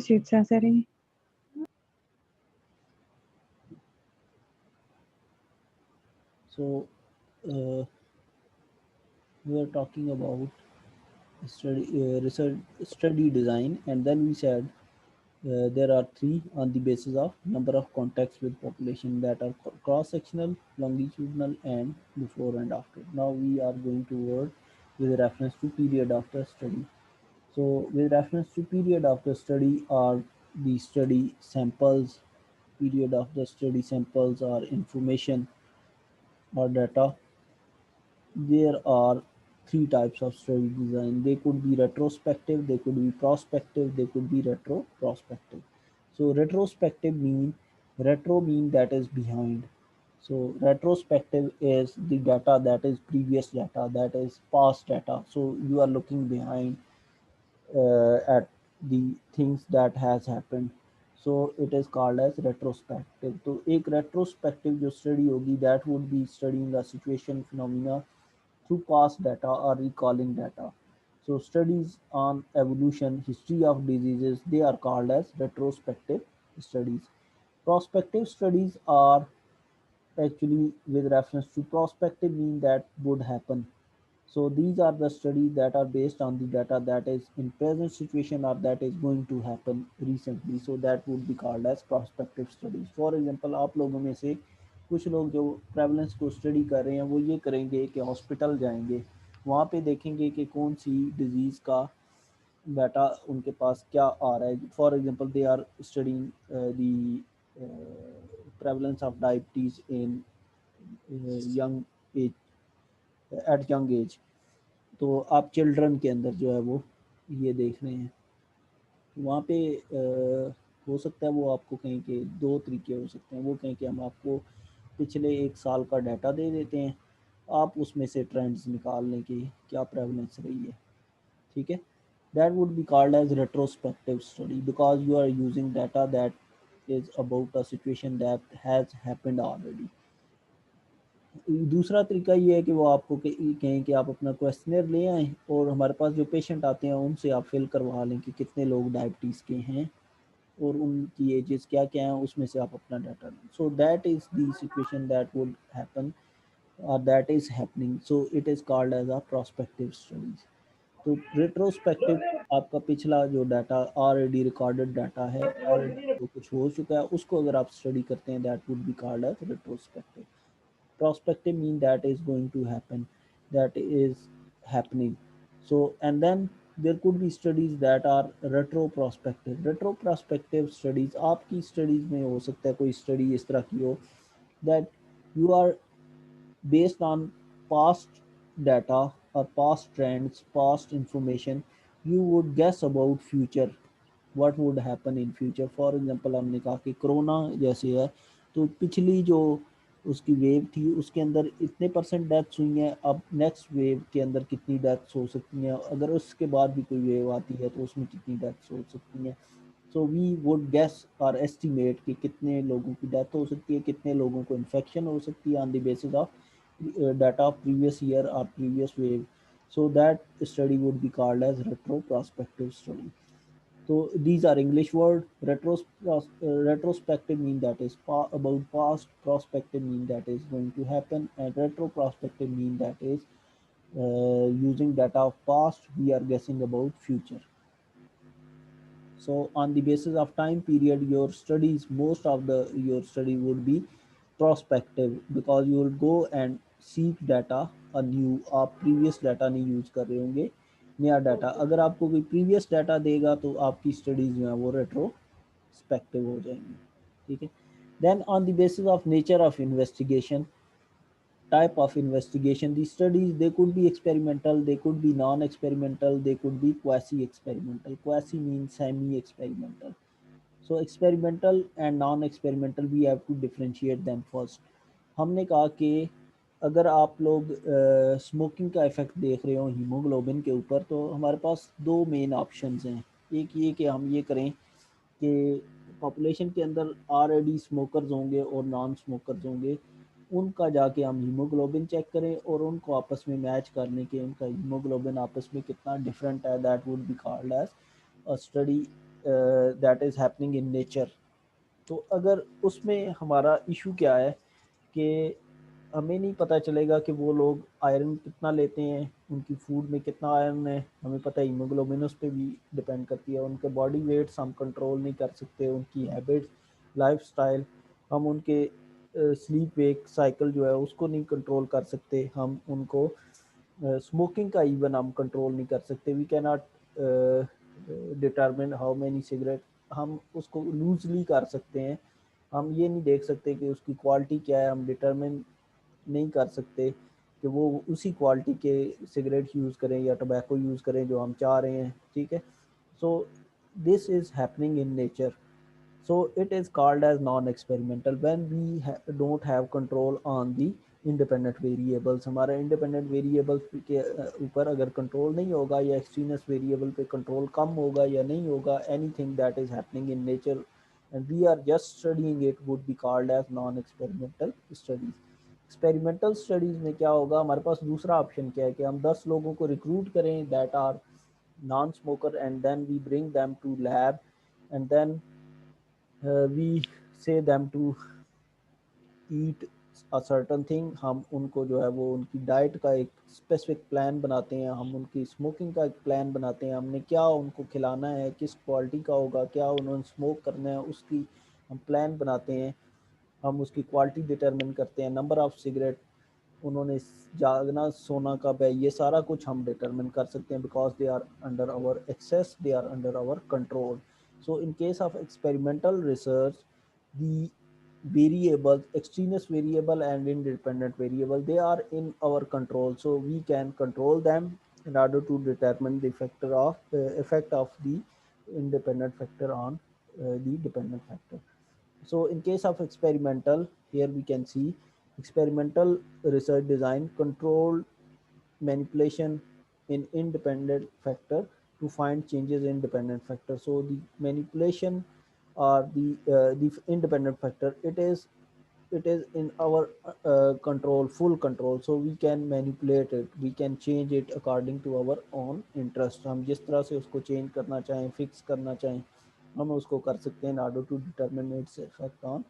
sheets are there. So we are talking about research study design, and then we said there are three on the basis of number of contacts with population that are cross-sectional, longitudinal, and before and after. Now we are going toward with reference to period after study. So with reference to period after study are the study samples, period of the study samples are information or data. There are three types of study design. They could be retrospective, they could be prospective, they could be retroprospective. So retrospective mean that is behind. So retrospective is the data that is previous data, that is past data. So you are looking behind at the things that has happened. So it is called as retrospective. तो एक retrospective जो study होगी that would be studying a situation phenomena through past data or recalling data. So studies on evolution, history of diseases, they are called as retrospective studies. Prospective studies are actually with reference to prospective mean that would happen. So these are the studies that are based on the data that is in present situation or that is going to happen recently. So that would be called as prospective studies. For example, आप लोगों में से कुछ लोग जो prevalence को study कर रहे हैं वो ये करेंगे कि हॉस्पिटल जाएंगे, वहाँ पे देखेंगे कि कौन सी डिजीज़ का डाटा उनके पास क्या आ रहा है. For example they are studying the prevalence of diabetes in young age, at young age. तो आप चिल्ड्रन के अंदर जो है वो ये देख रहे हैं, वहाँ पे हो सकता है वो आपको कहें कि दो तरीके हो सकते हैं. वो कहें कि हम आपको पिछले एक साल का डाटा दे देते हैं, आप उसमें से ट्रेंड्स निकाल लें कि क्या प्रेवलेंस रही है. ठीक है, that would be called as retrospective study because you are using data that is about a situation that has happened already. दूसरा तरीका ये है कि वो आपको कहें कि आप अपना क्वेश्चनर ले आएँ और हमारे पास जो पेशेंट आते हैं उनसे आप फिल करवा लें कि कितने लोग डायबिटीज़ के हैं और उनकी एजेस क्या-क्या हैं, उसमें से आप अपना डाटा लें. So that is the situation that would happen और that is happening. So it is called as a prospective studies. तो रेट्रोस्पेक्टिव आपका पिछला जो डाटा ऑलरेडी रिकॉर्डेड डाटा है, ऑलरेडी जो कुछ हो चुका है, उसको अगर आप स्टडी करते हैं that would be called as retrospective. Prospective mean that is going to happen, that is happening. So and then there could be studies that are retroprospective studies. आपकी studies में हो सकता है कोई study इस तरह की हो that you are based on past data or past trends, past information, you would guess about future, what would happen in future. For example, हमने कहा कि कोरोना जैसे है, तो पिछली जो उसकी वेव थी उसके अंदर इतने परसेंट डेथ्स हुई हैं, अब नेक्स्ट वेव के अंदर कितनी डेथ्स हो सकती हैं, अगर उसके बाद भी कोई वेव आती है तो उसमें कितनी डेथ्स हो सकती हैं. सो वी वुड गेस और एस्टिमेट कि कितने लोगों की डेथ हो सकती है, कितने लोगों को इन्फेक्शन हो सकती है on the basis of data of previous year or previous wave. So that study would be called as retroprospective study. So these are English word. Retrospective mean that is about past, prospective mean that is going to happen, and retroprospective mean that is using data of past we are guessing about future. So on the basis of time period, your studies, most of the your study would be prospective because you will go and seek data anew. आप previous data नहीं use कर रहे होंगे, नया data. अगर आपको कोई previous data देगा तो आपकी studies जो है वो retrospective हो जाएंगी. ठीक है. Then on the basis of nature of investigation, type of investigation, the studies they could be experimental, they could be non-experimental, they could be quasi-experimental. Quasi means semi-experimental. So experimental and non-experimental we have to differentiate them first. हमने कहा कि अगर आप लोग smoking का effect देख रहे हो हीमोग्लोबिन के ऊपर तो हमारे पास दो मेन ऑप्शंस हैं. एक ये कि हम ये करें कि पॉपुलेशन के अंदर ऑलरेडी स्मोकर्स होंगे और नॉन स्मोकर्स होंगे, उनका जाके हम हीमोग्लोबिन चेक करें और उनको आपस में मैच कर लें कि उनका हीमोग्लोबिन आपस में कितना डिफरेंट है. That would be called as a study that is happening in nature. तो अगर उसमें हमारा इशू क्या है कि हमें नहीं पता चलेगा कि वो लोग आयरन कितना लेते हैं, उनकी फूड में कितना आयरन है, हमें पता है हीमोग्लोबिन उस पर भी डिपेंड करती है, उनके बॉडी वेट्स हम कंट्रोल नहीं कर सकते, उनकी हैबिट्स, लाइफस्टाइल, हम उनके स्लीप वेक साइकिल जो है उसको नहीं कंट्रोल कर सकते, हम उनको स्मोकिंग का इवन हम कंट्रोल नहीं कर सकते, we can not determine how many cigarette, हम उसको लूजली कर सकते हैं, हम ये नहीं देख सकते कि उसकी क्वालिटी क्या है, हम डिटरमिन नहीं कर सकते कि वो उसी क्वालिटी के सिगरेट यूज़ करें या टबैको यूज़ करें जो हम चाह रहे हैं, ठीक है। So this is happening in nature, so it is called as non-experimental when we don't have control on the independent variables। हमारा independent variables के ऊपर अगर control नहीं होगा या extraneous variable पे control कम होगा या नहीं होगा, anything that is happening in nature and we are just studying it would be called as non-experimental studies। Experimental studies में क्या होगा, हमारे पास दूसरा ऑप्शन क्या है कि हम 10 लोगों को रिक्रूट करें that are non smoker and then we bring them to lab and then we say them to eat a certain thing, हम उनको जो है वो उनकी डाइट का एक स्पेसिफिक प्लान बनाते हैं, हम उनकी स्मोकिंग का एक प्लान बनाते हैं, हमने क्या उनको खिलाना है, किस क्वालिटी का होगा, क्या उन्होंने स्मोक करना है, उसकी हम प्लान बनाते हैं, हम उसकी क्वालिटी डिटरमिन करते हैं, नंबर ऑफ़ सिगरेट उन्होंने जागना सोना कब है, ये सारा कुछ हम डिटरमिन कर सकते हैं because they are under our access, they are under our control. So in case of experimental research, the variables, extraneous variable and independent variable, they are in our control. So we can control them in order to determine the factor of effect of the independent factor on the dependent factor. So in case of experimental, here we can see experimental research design controlled manipulation in independent factor to find changes in dependent factor. So the manipulation or the independent factor, it is in our control, full control, so we can manipulate it, we can change it according to our own interest। हम जिस तरह से उसको change करना चाहें, fix करना चाहें, हम उसको कर सकते हैं in order to determine its effect on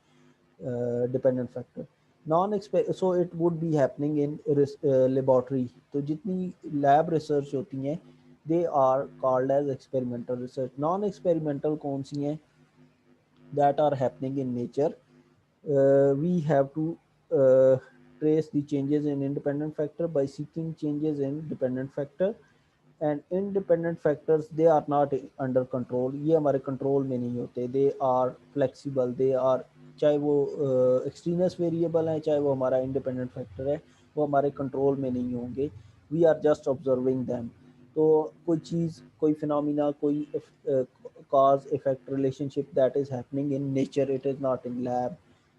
dependent factor। Non so it would be happening in laboratory, तो जितनी लैब रिसर्च होती हैं they are called as experimental research. Non experimental कौन सी हैं, that are happening in nature, we have to trace the changes in independent factor by seeking changes in dependent factor and independent factors they are not under control, ये हमारे control में नहीं होते, they are flexible, they are चाहे वो extraneous variable है चाहे वो हमारा इंडिपेंडेंट फैक्टर है, वो हमारे कंट्रोल में नहीं होंगे, we are just observing them. तो कोई चीज़, कोई फिनोमिना, कोई cause effect relationship that is happening in nature, it is not in lab,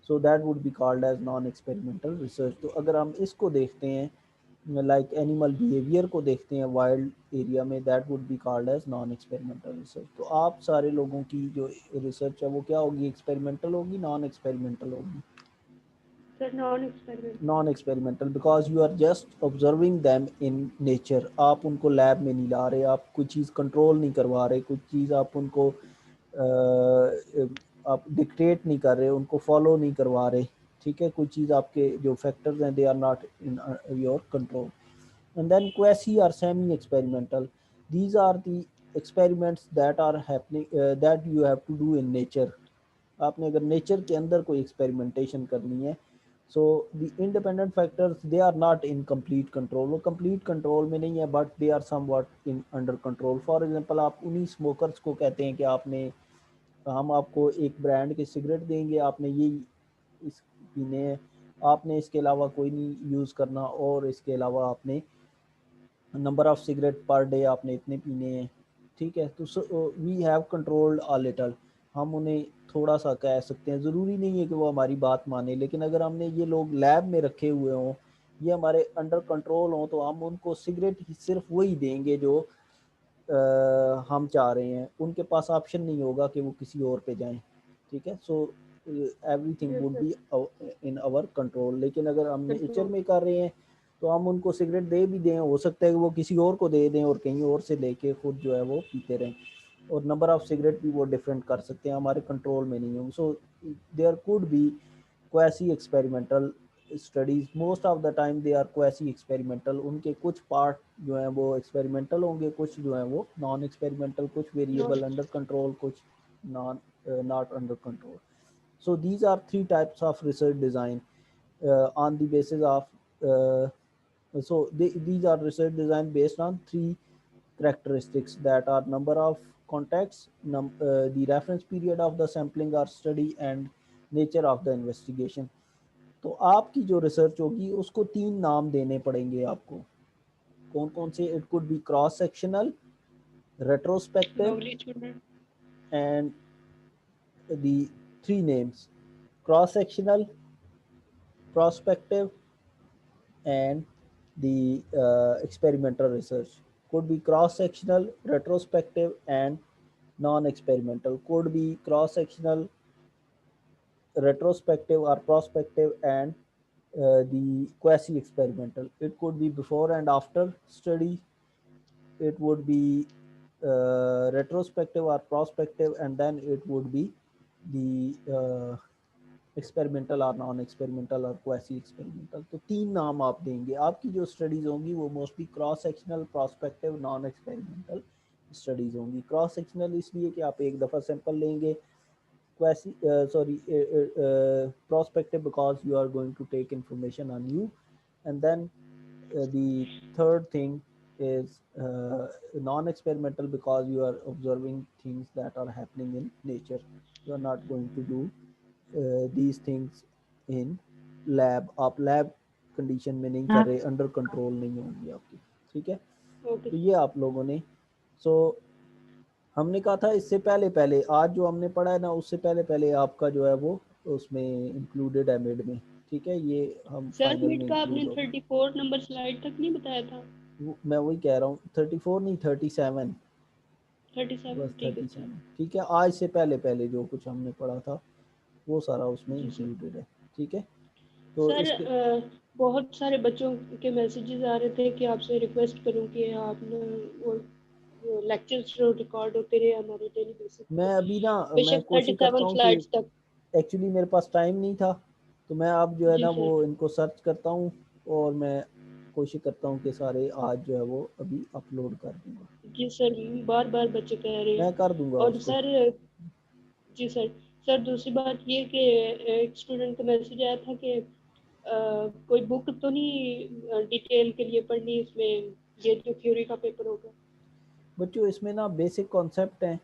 so that would be called as non experimental research। तो अगर हम इसको देखते हैं लाइक एनिमल बिहेवियर को देखते हैं वाइल्ड एरिया में, that would be called as non experimental research. तो आप सारे लोगों की जो रिसर्च है वो क्या होगी, एक्सपेरिमेंटल होगी, नॉन एक्सपेरिमेंटल होगी? Sir non experimental. Non experimental because you are just observing them in nature, आप उनको लैब में नहीं ला रहे, आप कोई चीज़ कंट्रोल नहीं करवा रहे, कुछ चीज़ आप उनको आप डिक्टेट नहीं कर रहे, उनको फॉलो नहीं करवा रहे, ठीक है, कोई चीज़ आपके जो फैक्टर्स हैं they are not in your control. And then quasi or semi experimental, these are the experiments that are happening that you have to do in nature। आपने अगर नेचर के अंदर कोई एक्सपेरिमेंटेशन करनी है, so the independent factors they are not in complete control, वो complete control में नहीं है but they are somewhat in under control. For example आप उन्हीं स्मोकर्स को कहते हैं कि आपने, हम आपको एक ब्रांड के सिगरेट देंगे, आपने ये इस पीने हैं, आपने इसके अलावा कोई नहीं यूज़ करना, और इसके अलावा आपने number of cigarette per day आपने इतने पीने हैं, ठीक है। तो we have controlled a little, हम उन्हें थोड़ा सा कह सकते हैं, ज़रूरी नहीं है कि वो हमारी बात माने, लेकिन अगर हमने ये लोग लैब में रखे हुए हों, ये हमारे अंडर कंट्रोल हों, तो हम उनको सिगरेट सिर्फ वही देंगे जो हम चाह रहे हैं, उनके पास ऑप्शन नहीं होगा कि वो किसी और पे जाएं, ठीक है। So everything would be in our control. लेकिन अगर हम नेचर में कर रहे हैं तो हम उनको सिगरेट दे भी दें, हो सकता है कि वो किसी और को दे दें और कहीं और से लेके खुद जो है वो पीते रहें। और नंबर ऑफ सिगरेट भी वो डिफरेंट कर सकते हैं, हमारे कंट्रोल में नहीं होंगे। So there could be quasi experimental studies, most of the time they are quasi experimental. उनके कुछ पार्ट जो हैं वो एक्सपेरिमेंटल होंगे, कुछ जो हैं वो नॉन एक्सपेरिमेंटल, कुछ वेरिएबल अंडर कंट्रोल, कुछ non not under control. So these are three types of research design on the basis of these are research design based on three characteristics that are number of contacts, the reference period of the sampling or study, and nature of the investigation. तो आपकी जो research होगी उसको तीन नाम देने पड़ेंगे आपको। कौन कौन से? It could be cross sectional, retrospective, and the three names: cross sectional, prospective, and the experimental research. Could be cross sectional, retrospective, and non experimental. Could be cross sectional, retrospective, or prospective, and the quasi experimental. It could be before and after study. It would be retrospective or prospective, and then it would be the experimental और non experimental और quasi experimental. तो तीन नाम आप देंगे। आपकी जो studies होंगी वो mostly cross sectional, prospective, non experimental studies होंगी। क्रॉस सेक्शनल इसलिए कि आप एक दफ़ा सैंपल लेंगे, quasi prospective because you are going to take information on you, and then the third thing is non-experimental because you are observing things that are happening in nature. You are not going to do these things in lab। आप lab condition में नहीं कर रहे, under control नहीं होंगी आपकी। ठीक है, तो ये आप लोगों ने हमने कहा था इससे पहले पहले, आज जो हमने पढ़ा है ना उससे पहले पहले आपका जो है वो उसमें इंक्लूडेड है मिड में। ठीक है, ये हम फाइनल में का आपने 34 नंबर स्लाइड तक नहीं बताया था। मैं वही कह रहा हूँ, 34 नहीं 37 बस 37। ठीक है, आज से पहले पहले जो कुछ हमने पढ़ा था वो सारा उसमें इंक्लूडेड है। ठीक है, तो सर बहुत सारे बच्चों के मैसेजेस आ रहे थे कि आपसे रिक्वेस्ट करूं कि आप वो लेक्चर्स जो रिकॉर्ड होते रहे हमारे डेली बेसिस पे। मैं अभी ना मैं कोशिश करता हूँ कि तक एक्चुअली मेरे पास टाइम नहीं था, तो मैं अब जो है ना वो इनको सर्च करता हूँ और मैं कोशिश करता हूँ कि सारे आज जो है वो अभी अपलोड कर दूंगा। जी सर, बार बार बच्चे कह रहे हैं, मैं कर दूंगा और उसको। सर जी सर दूसरी बात ये कि एक स्टूडेंट का मैसेज आया था कि कोई बुक तो नहीं डिटेल के लिए पढ़नी इसमें, ये जो थ्योरी का पेपर होगा। बच्चों इसमें ना बेसिक कॉन्सेप्ट हैं,